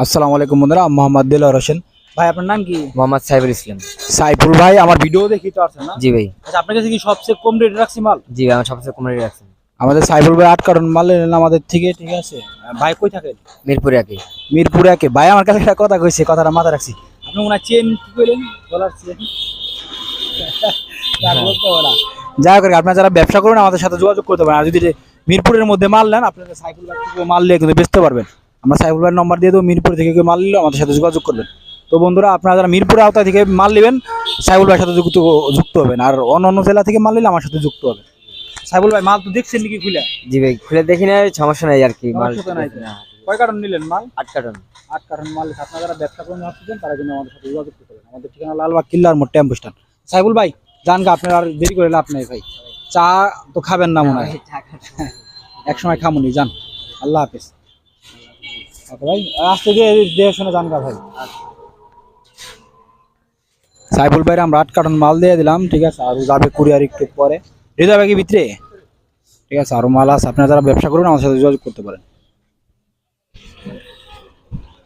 আসসালামু আলাইকুম বন্ধুরা, মোহাম্মদ দিলওয়ার হোসেন। ভাই আপনার নাম কি? মোহাম্মদ সাইফুল ইসলাম। সাইফুল ভাই, আমার ভিডিও দেখি তো আসছেন না? জি ভাই। আচ্ছা, আপনার কাছে কি সবচেয়ে কম রেটে রাখছি মাল? জি ভাই, আমার সবচেয়ে কম রেটে রাখছেন। আমাদের সাইফুল ভাই 8 কার্টন মাল নিলেন আমাদের থেকে, ঠিক আছে? ভাই কই থাকেন? মিরপুরে আগে। মিরপুরে একে। ভাই আমার কাছে একটা কথা কইছে, কথাটা মাথায় রাখছি। আপনি মনে হয় চেন কি কইলেন? Dollar chain. তার বলতে হবে না। যাই হোক, আপনারা যারা ব্যবসা করবেন আমাদের সাথে যোগাযোগ করতে পারেন। আর যদি মিরপুরের মধ্যে মাল নেন, আপনারা সাইফুল ভাই থেকে মাল নিয়ে কিন্তু বেচতে পারবেন। আমরা সাইফুল ভাইয়ের নম্বর দিয়ে দেবো, মিরপুর থেকে কেউ মাল নিলে আমাদের সাথে যোগাযোগ করবেন। তো বন্ধুরা, আপনারা যারা মিরপুরের আওতা থেকে মাল নেবেন, সাইফুল ভাইয়ের সাথে যুক্ত হবেন। আর অন্য জেলা থেকে মাল নিলে আমার সাথে যুক্ত হবেন। সাইফুল ভাই, মাল তো দেখছেন নাকি খুলে? জি ভাই, খুলে দেখি না, সমস্যা নাই আর কি। মাল সমস্যা তো নাই তো। কয় কার্টন নিলেন মাল? 8 কার্টন। 8 কার্টন মাল। আপনারা যারা ব্যবসা করতে ভাবছেন তারা কিন্তু আমাদের সাথে যোগাযোগ করতে পারেন। আমাদের ঠিকানা লালবাগ কিল্লার মোড়, টেম্পো স্ট্যান্ড। সাইফুল ভাই জান গা, আপনার আর দেরি করে লাভ নাই ভাই। চা তো খাবেন না মনে হয়? এক সময় খামুনি, যান। আল্লাহ হাফেজ। আচ্ছা ভাই, আজকে দিয়ে দেখে শুনে যান গা ভাই। সাইফুল ভাইয়ের আমরা 8 কার্টন মাল দিয়ে দিলাম, ঠিক আছে? আর যাবে কুরিয়ার একটু পরে। হৃদয় ব্যাগের ভিতরে, ঠিক আছে? আরো মাল আছে, আপনারা যারা ব্যবসা করবেন আমার সাথে যোগাযোগ করতে পারেন।